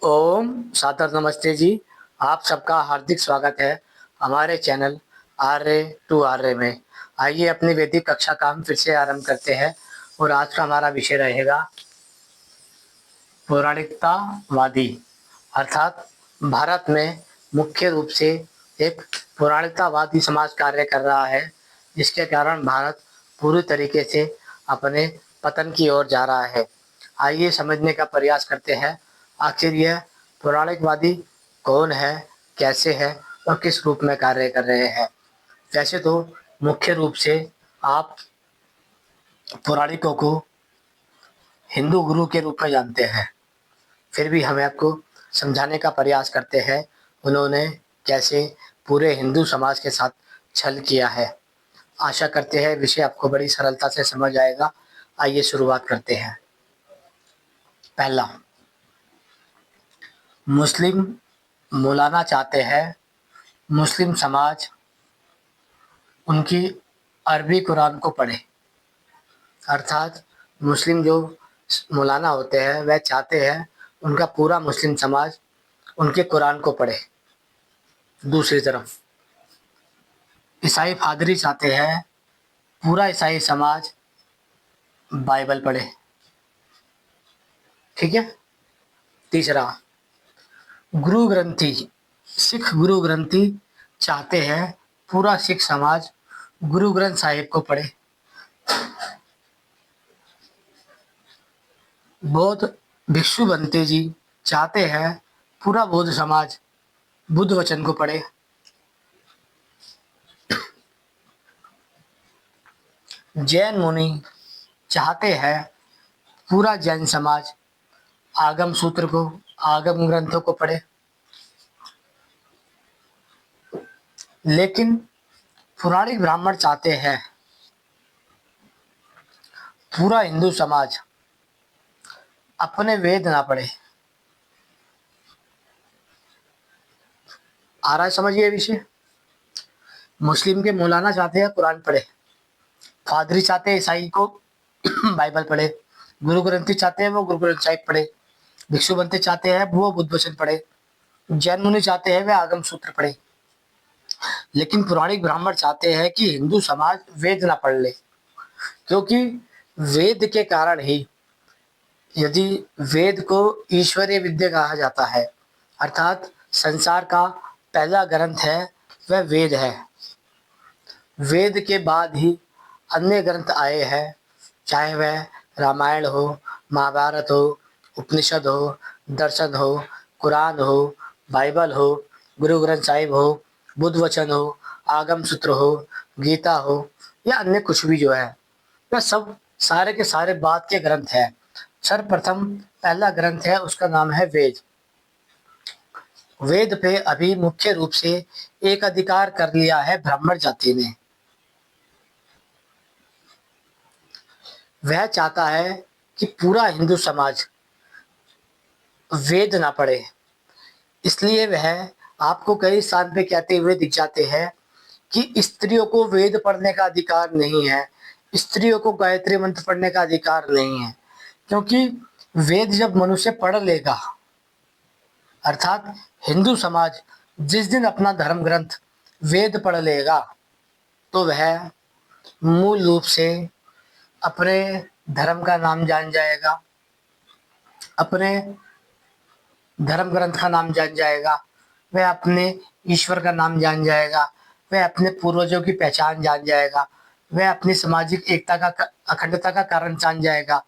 ओम सादर नमस्ते जी। आप सबका हार्दिक स्वागत है हमारे चैनल आर्य टू आर्य में। आइए अपनी वैदिक कक्षा का हम फिर से आरंभ करते हैं और आज का हमारा विषय रहेगा पौराणिकतावादी। अर्थात भारत में मुख्य रूप से एक पौराणिकतावादी समाज कार्य कर रहा है, जिसके कारण भारत पूरी तरीके से अपने पतन की ओर जा रहा है। आइए समझने का प्रयास करते हैं आखिर यह पौराणिकवादी कौन है, कैसे है और किस रूप में कार्य कर रहे हैं। वैसे तो मुख्य रूप से आप पौराणिकों को हिंदू गुरु के रूप में जानते हैं, फिर भी हमें आपको समझाने का प्रयास करते हैं उन्होंने कैसे पूरे हिंदू समाज के साथ छल किया है। आशा करते हैं विषय आपको बड़ी सरलता से समझ आएगा। आइए शुरुआत करते हैं। पहला, मुस्लिम मौलाना चाहते हैं मुस्लिम समाज उनकी अरबी कुरान को पढ़े। अर्थात मुस्लिम जो मौलाना होते हैं वह चाहते हैं उनका पूरा मुस्लिम समाज उनके कुरान को पढ़े। दूसरी तरफ ईसाई पादरी चाहते हैं पूरा ईसाई समाज बाइबल पढ़े। ठीक है। तीसरा, गुरु ग्रंथी सिख गुरु ग्रंथी चाहते हैं पूरा सिख समाज गुरु ग्रंथ साहिब को पढ़े। बौद्ध भिक्षु बनते जी चाहते हैं पूरा बौद्ध समाज बुद्ध वचन को पढ़े। जैन मुनि चाहते हैं पूरा जैन समाज आगम सूत्र को आगम ग्रंथों को पढ़े। लेकिन पुराणिक ब्राह्मण चाहते हैं पूरा हिंदू समाज अपने वेद ना पढ़े। आ रहा है समझ ये विषय। मुस्लिम के मौलाना चाहते हैं कुरान पढ़े, पादरी चाहते हैं ईसाई को बाइबल पढ़े, गुरु ग्रंथी चाहते हैं वो गुरु ग्रंथ साहिब पढ़े, भिक्षु बनते चाहते हैं वो बुद्ध वचन पढ़े, जैन मुनि चाहते हैं वे आगम सूत्र पढ़े। लेकिन पुराणिक ब्राह्मण चाहते हैं कि हिंदू समाज वेद ना पढ़ ले, क्योंकि वेद के कारण ही, यदि वेद को ईश्वरीय विद्या कहा जाता है, अर्थात संसार का पहला ग्रंथ है वह वेद है। वेद के बाद ही अन्य ग्रंथ आए हैं, चाहे वह रामायण हो, महाभारत हो, उपनिषद हो, दर्शन हो, कुरान हो, बाइबल हो, गुरु ग्रंथ साहिब हो, बुद्ध वचन हो, आगम सूत्र हो, गीता हो या अन्य कुछ भी जो है, वह सब सारे के सारे बाद के ग्रंथ हैं। सर्वप्रथम पहला ग्रंथ है उसका नाम है वेद। वेद पे अभी मुख्य रूप से एक अधिकार कर लिया है ब्राह्मण जाति ने। वह चाहता है कि पूरा हिंदू समाज वेद ना पढ़े, इसलिए वह आपको कई स्थान पे कहते हुए दिख जाते हैं कि स्त्रियों को वेद पढ़ने का अधिकार नहीं है, स्त्रियों को गायत्री मंत्र पढ़ने का अधिकार नहीं है। क्योंकि वेद जब मनुष्य पढ़ लेगा, अर्थात हिंदू समाज जिस दिन अपना धर्म ग्रंथ वेद पढ़ लेगा, तो वह मूल रूप से अपने धर्म का नाम जान जाएगा, अपने धर्म ग्रंथ का नाम जान जाएगा, वह अपने ईश्वर का नाम जान जाएगा, वह अपने पूर्वजों की पहचान जान जाएगा, वह अपनी सामाजिक एकता का अखंडता का कारण जान जाएगा,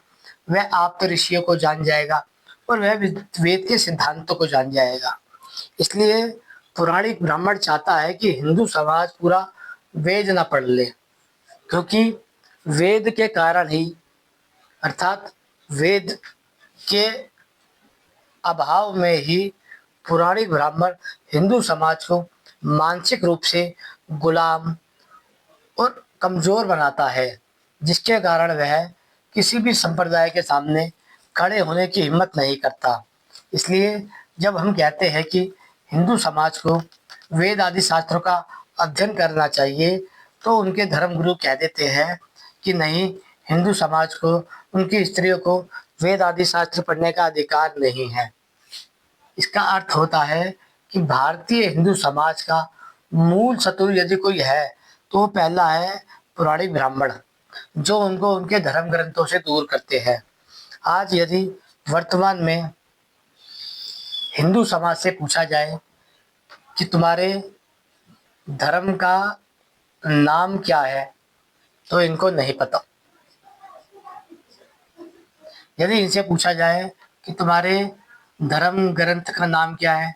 वह आप्त ऋषियों को जान जाएगा और वह वेद के सिद्धांतों को जान जाएगा। इसलिए पुराणिक ब्राह्मण चाहता है कि हिंदू समाज पूरा वेद न पढ़ ले, क्योंकि वेद के कारण ही, अर्थात वेद के अभाव में ही पुराणिक ब्राह्मण हिंदू समाज को मानसिक रूप से गुलाम और कमजोर बनाता है, जिसके कारण वह किसी भी संप्रदाय के सामने खड़े होने की हिम्मत नहीं करता। इसलिए जब हम कहते हैं कि हिंदू समाज को वेद आदि शास्त्रों का अध्ययन करना चाहिए, तो उनके धर्मगुरु कह देते हैं कि नहीं, हिंदू समाज को, उनकी स्त्रियों को वेद आदि शास्त्र पढ़ने का अधिकार नहीं है। इसका अर्थ होता है कि भारतीय हिंदू समाज का मूल शत्रु यदि कोई है तो वो पहला है पौराणिक ब्राह्मण, जो उनको उनके धर्म ग्रंथों से दूर करते हैं। आज यदि वर्तमान में हिंदू समाज से पूछा जाए कि तुम्हारे धर्म का नाम क्या है, तो इनको नहीं पता। यदि इनसे पूछा जाए कि तुम्हारे धर्म ग्रंथ का नाम क्या है,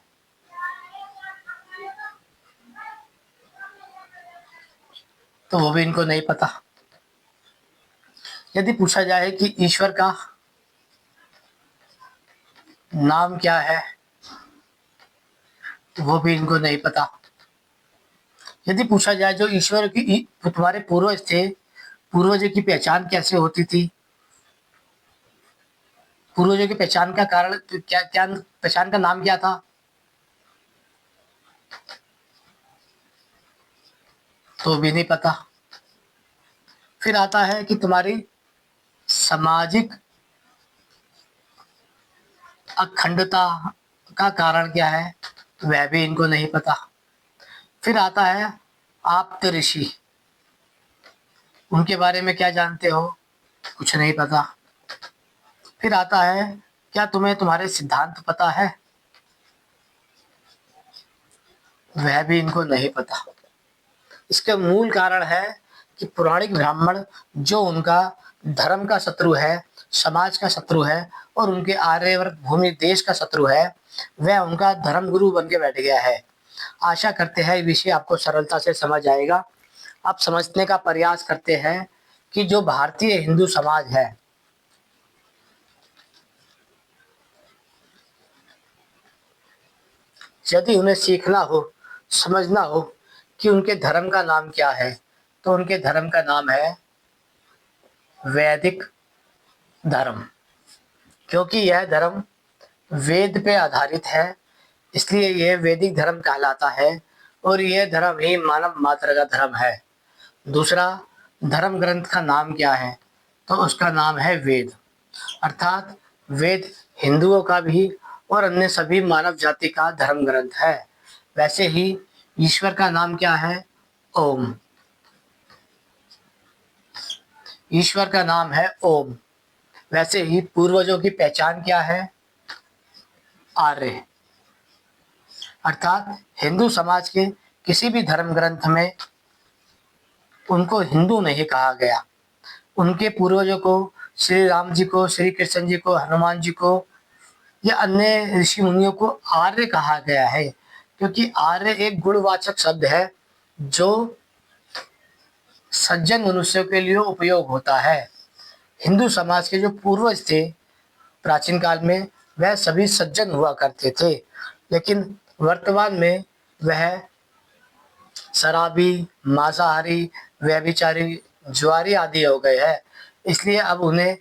तो वो भी इनको नहीं पता। यदि पूछा जाए कि ईश्वर का नाम क्या है, तो वो भी इनको नहीं पता। यदि पूछा जाए जो ईश्वर की तुम्हारे पूर्वज थे, पूर्वजों की पहचान कैसे होती थी, पूर्वजों की पहचान का कारण क्या क्या, पहचान का नाम क्या था, तो भी नहीं पता। फिर आता है कि तुम्हारी सामाजिक अखंडता का कारण क्या है, वह भी इनको नहीं पता। फिर आता है आप्त ऋषि, उनके बारे में क्या जानते हो, कुछ नहीं पता। फिर आता है क्या तुम्हें तुम्हारे सिद्धांत पता है, वह भी इनको नहीं पता। इसका मूल कारण है कि पौराणिक ब्राह्मण जो उनका धर्म का शत्रु है, समाज का शत्रु है और उनके आर्यवर्त भूमि देश का शत्रु है, वह उनका धर्म गुरु बन के बैठ गया है। आशा करते हैं ये विषय आपको सरलता से समझ आएगा। आप समझने का प्रयास करते हैं कि जो भारतीय हिंदू समाज है, यदि उन्हें सीखना हो, समझना हो कि उनके धर्म का नाम क्या है, तो उनके धर्म का नाम है वैदिक धर्म। क्योंकि यह धर्म वेद पे आधारित है, इसलिए यह वैदिक धर्म कहलाता है और यह धर्म ही मानव मात्र का धर्म है। दूसरा, धर्म ग्रंथ का नाम क्या है, तो उसका नाम है वेद। अर्थात वेद हिंदुओं का भी और अन्य सभी मानव जाति का धर्म ग्रंथ है। वैसे ही ईश्वर का नाम क्या है, ओम। ईश्वर का नाम है ओम। वैसे ही पूर्वजों की पहचान क्या है, आर्य। अर्थात हिंदू समाज के किसी भी धर्म ग्रंथ में उनको हिंदू नहीं कहा गया। उनके पूर्वजों को, श्री राम जी को, श्री कृष्ण जी को, हनुमान जी को या अन्य ऋषि मुनियों को आर्य कहा गया है, क्योंकि आर्य एक गुणवाचक शब्द है जो सज्जन मनुष्यों के लिए उपयोग होता है। हिंदू समाज के जो पूर्वज थे प्राचीन काल में, वह सभी सज्जन हुआ करते थे, लेकिन वर्तमान में वह शराबी, मांसाहारी, व्यभिचारी, जुआरी आदि हो गए हैं। इसलिए अब उन्हें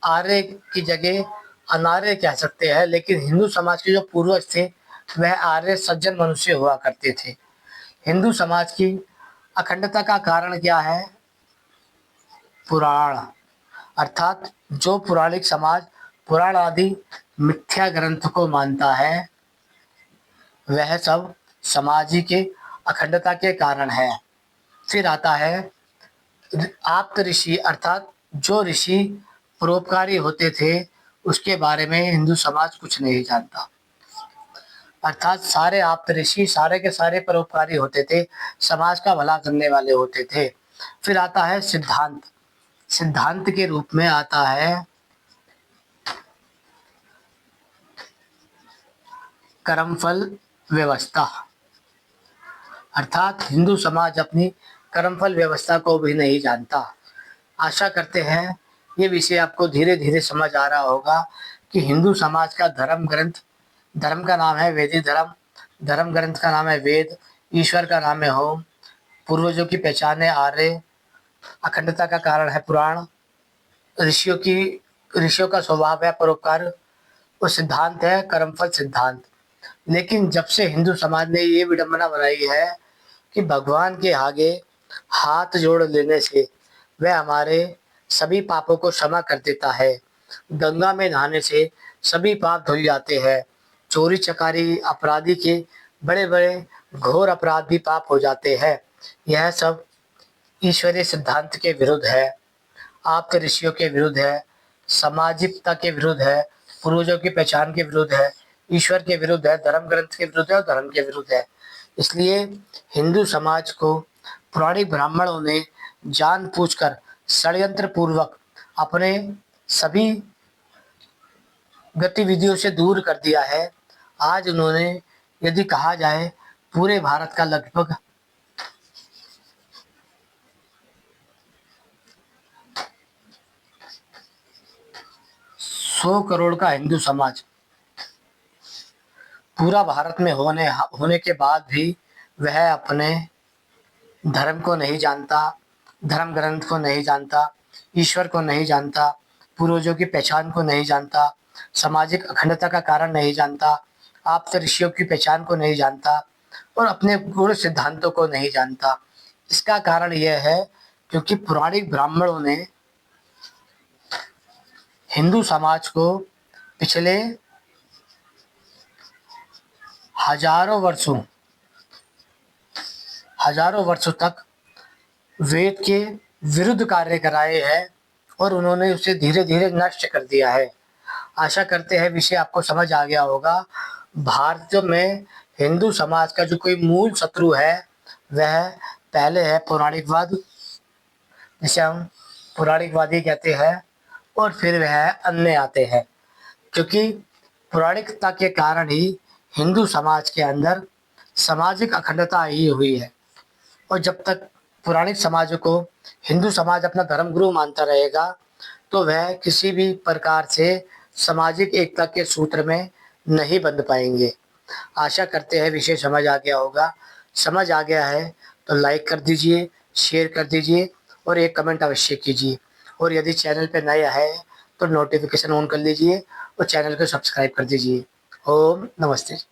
आर्य की जगह अनार्य कह सकते हैं, लेकिन हिंदू समाज के जो पूर्वज थे वह आर्य सज्जन मनुष्य हुआ करते थे। हिंदू समाज की अखंडता का कारण क्या है, पुराण। अर्थात जो पौराणिक समाज पुराण आदि मिथ्या ग्रंथ को मानता है, वह सब समाज ही के अखंडता के कारण है। फिर आता है आप्त ऋषि, अर्थात जो ऋषि परोपकारी होते थे उसके बारे में हिंदू समाज कुछ नहीं जानता। अर्थात सारे आप्त ऋषि सारे के सारे परोपकारी होते थे, समाज का भला करने वाले होते थे। फिर आता है सिद्धांत। सिद्धांत के रूप में आता है कर्मफल व्यवस्था। अर्थात हिंदू समाज अपनी कर्मफल व्यवस्था को भी नहीं जानता। आशा करते हैं ये विषय आपको धीरे धीरे समझ आ रहा होगा कि हिंदू समाज का धर्म ग्रंथ, धर्म का नाम है वैदिक धर्म, धर्म ग्रंथ का नाम है वेद, ईश्वर का नाम है ओम, पूर्वजों की पहचान है आर्य, अखंडता का कारण है पुराण, ऋषियों का स्वभाव है परोपकार और सिद्धांत है कर्मफल सिद्धांत। लेकिन जब से हिंदू समाज ने ये विडंबना बनाई है कि भगवान के आगे हाथ जोड़ लेने से वह हमारे सभी पापों को क्षमा कर देता है, गंगा में नहाने से सभी पाप धुल जाते हैं, चोरी चकारी अपराधी के बड़े बड़े घोर अपराध भी पाप हो जाते हैं। यह सब ईश्वरीय सिद्धांत के विरुद्ध है, आप्त ऋषियों के विरुद्ध है, सामाजिकता के विरुद्ध है, पूर्वजों की पहचान के विरुद्ध है, ईश्वर के विरुद्ध है, धर्म ग्रंथ के विरुद्ध है और धर्म के विरुद्ध है। इसलिए हिंदू समाज को पुरानी ब्राह्मणों ने जानबूझकर षड्यंत्र पूर्वक अपने सभी गतिविधियों से दूर कर दिया है। आज उन्होंने, यदि कहा जाए, पूरे भारत का लगभग 100 करोड़ का हिंदू समाज पूरा भारत में होने के बाद भी वह अपने धर्म को नहीं जानता, धर्म ग्रंथ को नहीं जानता, ईश्वर को नहीं जानता, पूर्वजों की पहचान को नहीं जानता, सामाजिक अखंडता का कारण नहीं जानता, आप्त ऋषियों की पहचान को नहीं जानता और अपने गुण सिद्धांतों को नहीं जानता। इसका कारण यह है क्योंकि पुराने ब्राह्मणों ने हिंदू समाज को पिछले हजारों वर्षों तक वेद के विरुद्ध कार्य कराए हैं और उन्होंने उसे धीरे धीरे नष्ट कर दिया है। आशा करते हैं विषय आपको समझ आ गया होगा। भारत में हिंदू समाज का जो कोई मूल शत्रु है वह पहले है पौराणिकवाद, जिसे हम पौराणिकवादी कहते हैं, और फिर वह अन्य आते हैं, क्योंकि पौराणिकता के कारण ही हिंदू समाज के अंदर सामाजिक अखंडता ही हुई है। और जब तक पौराणिक समाज को हिंदू समाज अपना धर्म गुरु मानता रहेगा तो वह किसी भी प्रकार से सामाजिक एकता के सूत्र में नहीं बंध पाएंगे। आशा करते हैं विषय समझ आ गया होगा। समझ आ गया है तो लाइक कर दीजिए, शेयर कर दीजिए और एक कमेंट अवश्य कीजिए। और यदि चैनल पर नया है तो नोटिफिकेशन ऑन कर लीजिए और चैनल को सब्सक्राइब कर दीजिए। ओम नमस्ते।